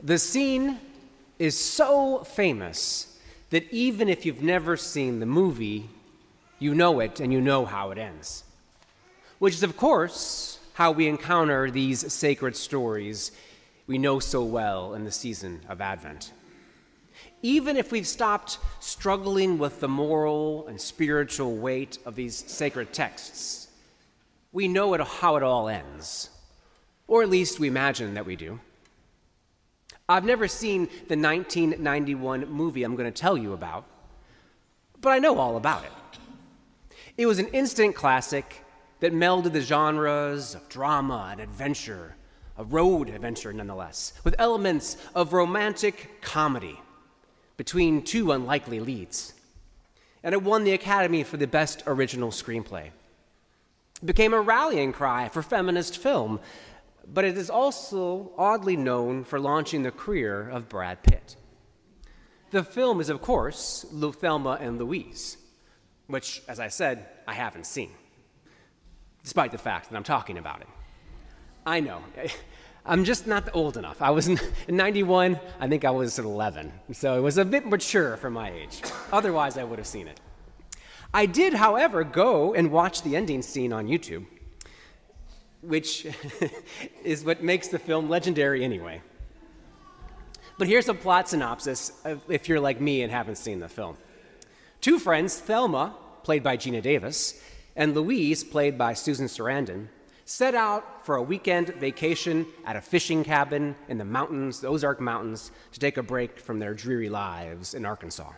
The scene is so famous that even if you've never seen the movie, you know it and you know how it ends. Which is, of course, how we encounter these sacred stories we know so well in the season of Advent. Even if we've stopped struggling with the moral and spiritual weight of these sacred texts, we know how it all ends, or at least we imagine that we do. I've never seen the 1991 movie I'm going to tell you about, but I know all about it. It was an instant classic that melded the genres of drama and adventure, a road adventure nonetheless, with elements of romantic comedy between two unlikely leads. And it won the Academy for the Best Original Screenplay. It became a rallying cry for feminist film, but it is also oddly known for launching the career of Brad Pitt. The film is, of course, Thelma and Louise, which, as I said, I haven't seen, despite the fact that I'm talking about it. I know. I'm just not old enough. I was in 91, I think I was 11, so it was a bit mature for my age. Otherwise, I would have seen it. I did, however, go and watch the ending scene on YouTube, which is what makes the film legendary anyway. But here's a plot synopsis if you're like me and haven't seen the film. Two friends, Thelma, played by Gina Davis, and Louise, played by Susan Sarandon, set out for a weekend vacation at a fishing cabin in the mountains, the Ozark Mountains, to take a break from their dreary lives in Arkansas.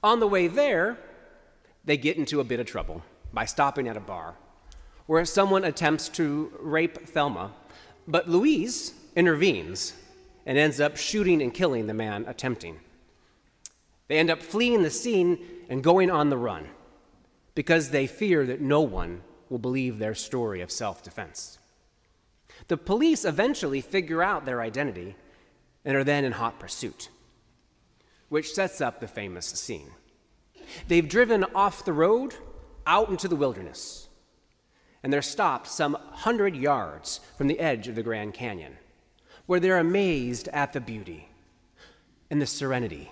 On the way there, they get into a bit of trouble by stopping at a bar where someone attempts to rape Thelma, but Louise intervenes and ends up shooting and killing the man attempting. They end up fleeing the scene and going on the run because they fear that no one will believe their story of self-defense. The police eventually figure out their identity and are then in hot pursuit, which sets up the famous scene. They've driven off the road out into the wilderness, and they're stopped some 100 yards from the edge of the Grand Canyon, where they're amazed at the beauty and the serenity,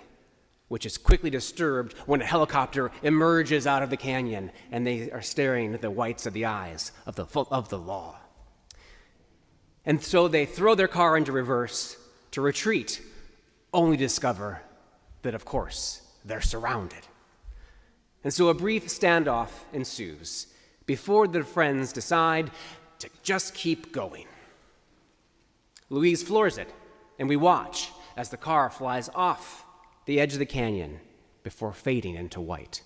which is quickly disturbed when a helicopter emerges out of the canyon and they are staring at the whites of the eyes of the law. And so they throw their car into reverse to retreat, only to discover that, of course, they're surrounded. And so a brief standoff ensues before the friends decide to just keep going. Louise floors it, and we watch as the car flies off the edge of the canyon before fading into white.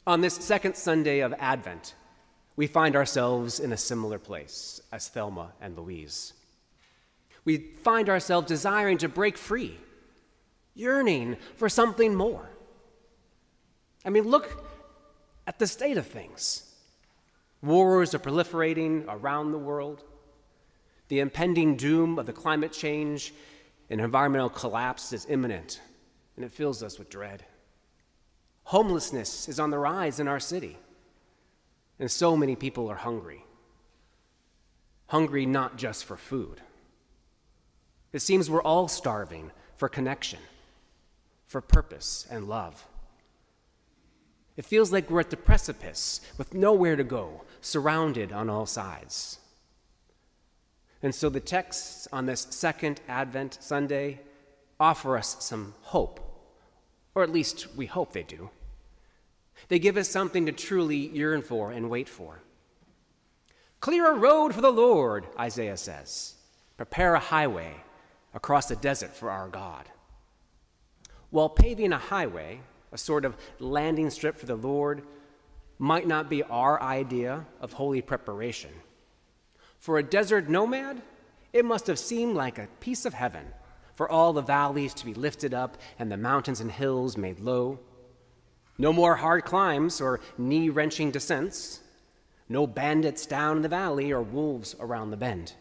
On this second Sunday of Advent, we find ourselves in a similar place as Thelma and Louise. We find ourselves desiring to break free, yearning for something more. I mean, look at the state of things. Wars are proliferating around the world. The impending doom of the climate change and environmental collapse is imminent, and it fills us with dread. Homelessness is on the rise in our city, and so many people are hungry. Hungry not just for food. It seems we're all starving for connection, for purpose and love. It feels like we're at the precipice with nowhere to go, surrounded on all sides. And so the texts on this second Advent Sunday offer us some hope, or at least we hope they do. They give us something to truly yearn for and wait for. Clear a road for the Lord, Isaiah says. Prepare a highway across the desert for our God. While paving a highway, a sort of landing strip for the Lord, might not be our idea of holy preparation. For a desert nomad, it must have seemed like a piece of heaven, for all the valleys to be lifted up and the mountains and hills made low. No more hard climbs or knee-wrenching descents. No bandits down in the valley or wolves around the bend.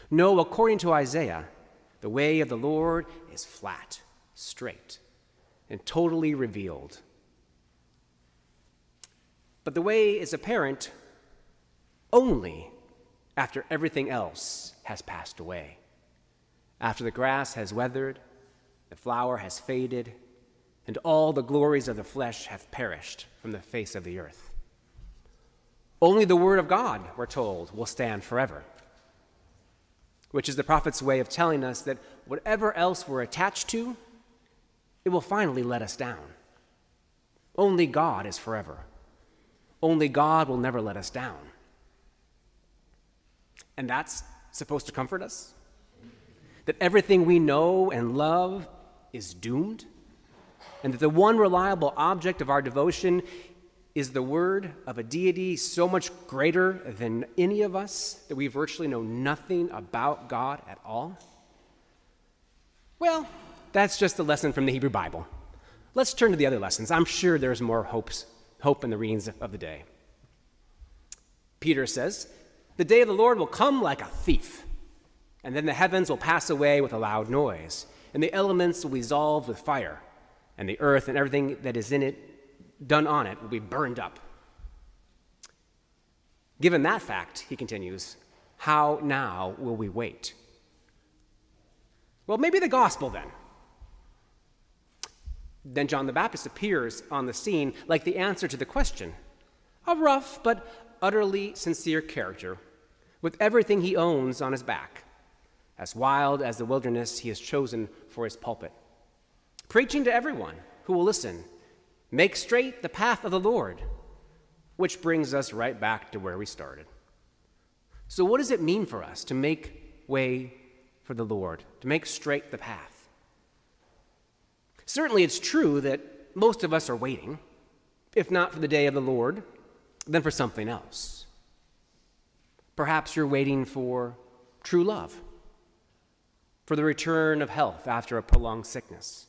No, according to Isaiah, the way of the Lord is flat, straight, and totally revealed. But the way is apparent only after everything else has passed away. after the grass has withered, the flower has faded, and all the glories of the flesh have perished from the face of the earth. Only the word of God, we're told, will stand forever, which is the prophet's way of telling us that whatever else we're attached to, it will finally let us down. Only God is forever. Only God will never let us down. And that's supposed to comfort us? That everything we know and love is doomed? And that the one reliable object of our devotion is the word of a deity so much greater than any of us that we virtually know nothing about God at all? Well, that's just a lesson from the Hebrew Bible. Let's turn to the other lessons. I'm sure there's more hope in the readings of the day. Peter says, "The day of the Lord will come like a thief, and then the heavens will pass away with a loud noise, and the elements will be dissolved with fire, and the earth and everything that is in it, done on it, will be burned up." Given that fact, he continues, how now will we wait? Well, maybe the gospel then. Then John the Baptist appears on the scene like the answer to the question. A rough but utterly sincere character, with everything he owns on his back, as wild as the wilderness he has chosen for his pulpit, preaching to everyone who will listen, "Make straight the path of the Lord," which brings us right back to where we started. So what does it mean for us to make way for the Lord, to make straight the path? Certainly it's true that most of us are waiting, if not for the day of the Lord, then for something else. Perhaps you're waiting for true love, for the return of health after a prolonged sickness,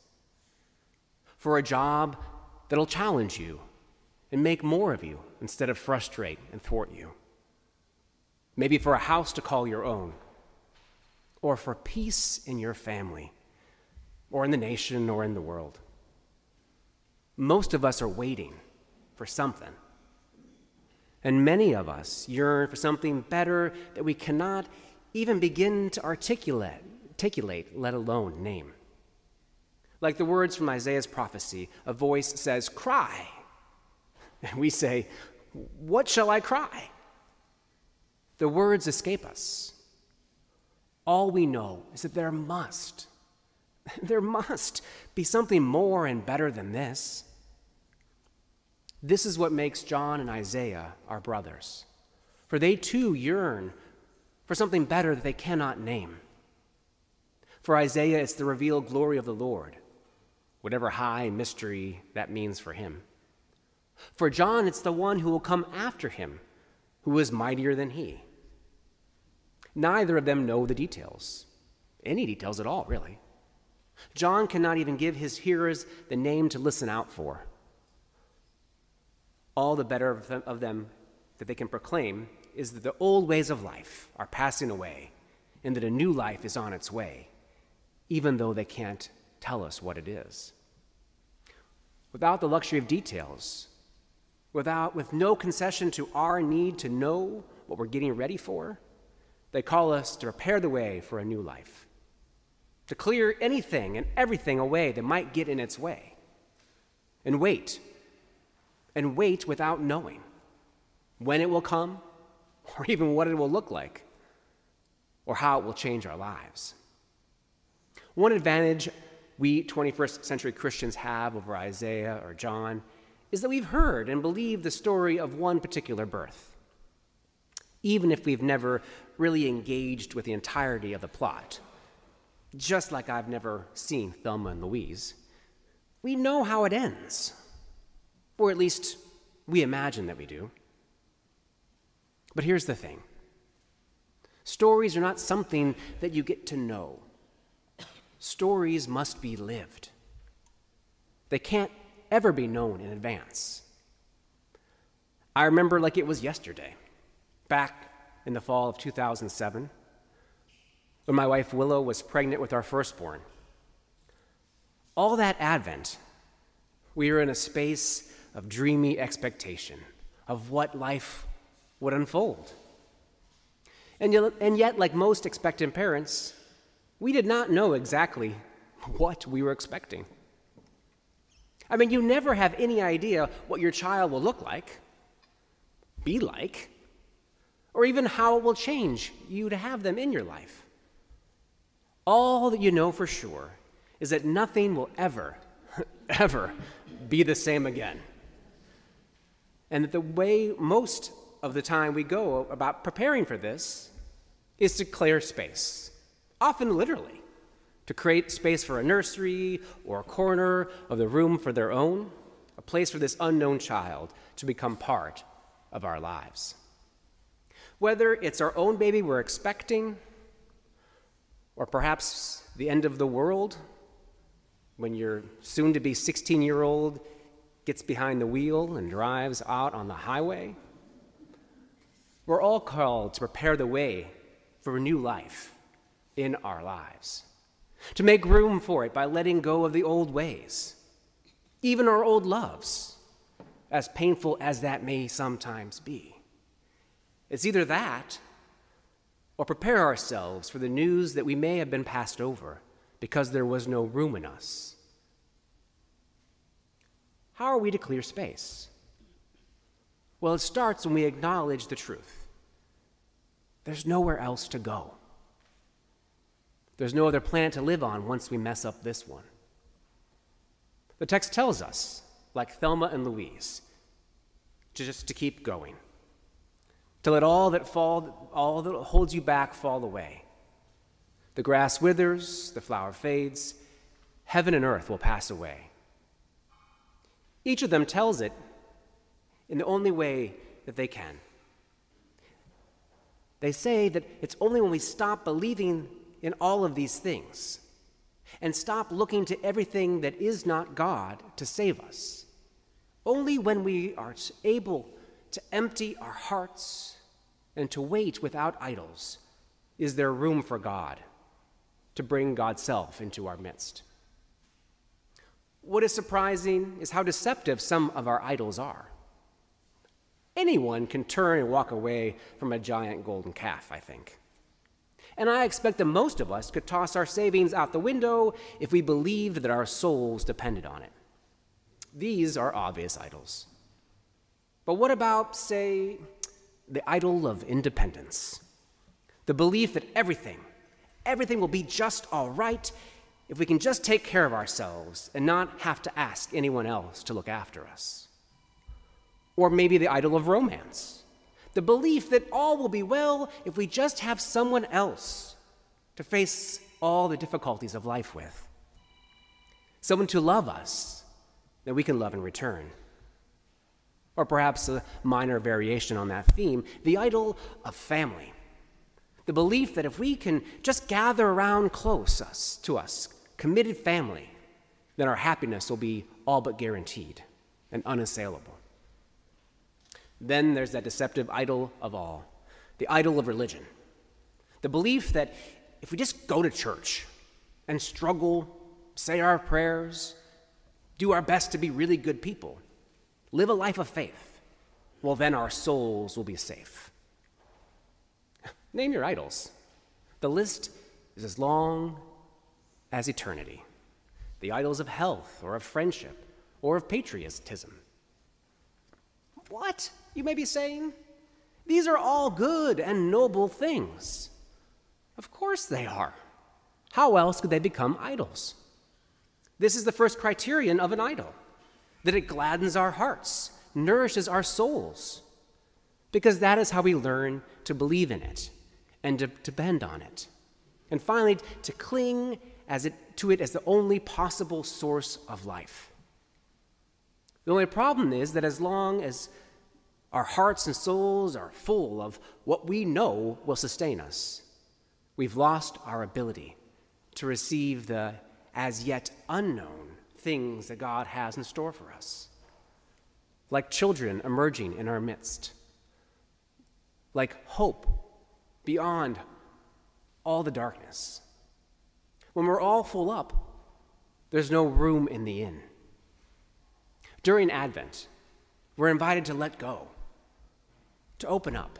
for a job that'll challenge you and make more of you instead of frustrate and thwart you. Maybe for a house to call your own, or for peace in your family, or in the nation, or in the world. Most of us are waiting for something. And many of us yearn for something better that we cannot even begin to articulate, let alone name. Like the words from Isaiah's prophecy, a voice says, "Cry." And we say, "What shall I cry?" The words escape us. All we know is that there must be something more and better than this. This is what makes John and Isaiah our brothers, for they too yearn for something better that they cannot name. For Isaiah, it's the revealed glory of the Lord, whatever high mystery that means for him. For John, it's the one who will come after him, who is mightier than he. Neither of them know the details, any details at all, really. John cannot even give his hearers the name to listen out for. All the better of them that they can proclaim is that the old ways of life are passing away and that a new life is on its way, even though they can't tell us what it is. Without the luxury of details, with no concession to our need to know what we're getting ready for, they call us to prepare the way for a new life, to clear anything and everything away that might get in its way, and wait without knowing when it will come, or even what it will look like, or how it will change our lives. One advantage we 21st century Christians have over Isaiah or John is that we've heard and believed the story of one particular birth, even if we've never really engaged with the entirety of the plot. Just like I've never seen Thelma and Louise, we know how it ends, or at least we imagine that we do. But here's the thing. Stories are not something that you get to know. Stories must be lived. They can't ever be known in advance. I remember like it was yesterday, back in the fall of 2007, when my wife Willow was pregnant with our firstborn. All that Advent, we were in a space of dreamy expectation of what life would unfold. And yet, like most expectant parents, we did not know exactly what we were expecting. I mean, you never have any idea what your child will look like, be like, or even how it will change you to have them in your life. All that you know for sure is that nothing will ever, ever be the same again. And that the way most of the time we go about preparing for this is to clear space, often literally, to create space for a nursery or a corner of the room for their own, a place for this unknown child to become part of our lives. Whether it's our own baby we're expecting, or perhaps the end of the world, when your soon-to-be 16-year-old gets behind the wheel and drives out on the highway, we're all called to prepare the way for a new life in our lives, to make room for it by letting go of the old ways, even our old loves, as painful as that may sometimes be. It's either that or prepare ourselves for the news that we may have been passed over because there was no room in us. How are we to clear space? Well, it starts when we acknowledge the truth. There's nowhere else to go. There's no other planet to live on once we mess up this one. The text tells us, like Thelma and Louise, to keep going, to let all that holds you back fall away. The grass withers, the flower fades, heaven and earth will pass away. Each of them tells it in the only way that they can. They say that it's only when we stop believing in all of these things and stop looking to everything that is not God to save us, only when we are able to empty our hearts and to wait without idols is there room for God to bring God's self into our midst. What is surprising is how deceptive some of our idols are. Anyone can turn and walk away from a giant golden calf, I think. And I expect that most of us could toss our savings out the window if we believed that our souls depended on it. These are obvious idols. But what about, say, the idol of independence? The belief that everything will be just all right if we can just take care of ourselves and not have to ask anyone else to look after us. Or maybe the idol of romance, the belief that all will be well if we just have someone else to face all the difficulties of life with, someone to love us that we can love in return. Or perhaps a minor variation on that theme, the idol of family, the belief that if we can just gather around close to us, committed family, then our happiness will be all but guaranteed and unassailable. Then there's that deceptive idol of all, the idol of religion, the belief that if we just go to church and struggle, say our prayers, do our best to be really good people, live a life of faith, well, then our souls will be safe. Name your idols. The list is as long as eternity. The idols of health or of friendship or of patriotism. What, you may be saying? These are all good and noble things. Of course they are. How else could they become idols? This is the first criterion of an idol, that it gladdens our hearts, nourishes our souls, because that is how we learn to believe in it and to depend on it. And finally, to cling to it as the only possible source of life. The only problem is that as long as our hearts and souls are full of what we know will sustain us, we've lost our ability to receive the as yet unknown things that God has in store for us. Like children emerging in our midst, like hope beyond all the darkness. When we're all full up, there's no room in the inn. During Advent, we're invited to let go, to open up,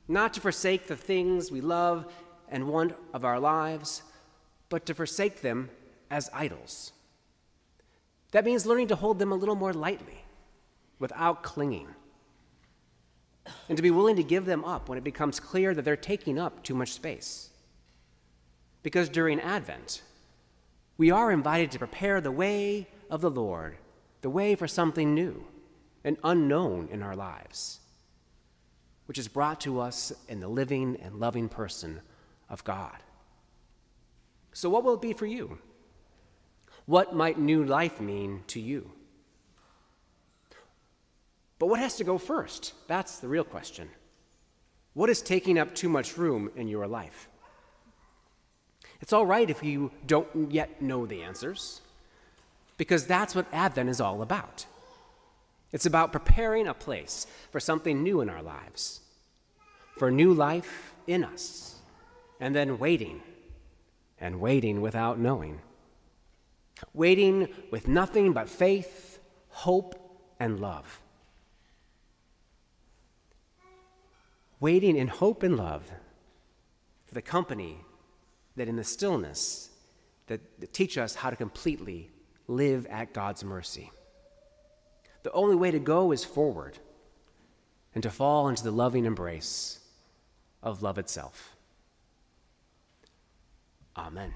not to forsake the things we love and want of our lives, but to forsake them as idols. That means learning to hold them a little more lightly, without clinging, and to be willing to give them up when it becomes clear that they're taking up too much space. Because during Advent, we are invited to prepare the way of the Lord, the way for something new and unknown in our lives, which is brought to us in the living and loving person of God. So what will it be for you? What might new life mean to you? But what has to go first? That's the real question. What is taking up too much room in your life? It's all right if you don't yet know the answers, because that's what Advent is all about. It's about preparing a place for something new in our lives, for new life in us, and then waiting, and waiting without knowing. Waiting with nothing but faith, hope, and love. Waiting in hope and love for the company that in the stillness that teach us how to completely live at God's mercy. The only way to go is forward and to fall into the loving embrace of love itself. Amen.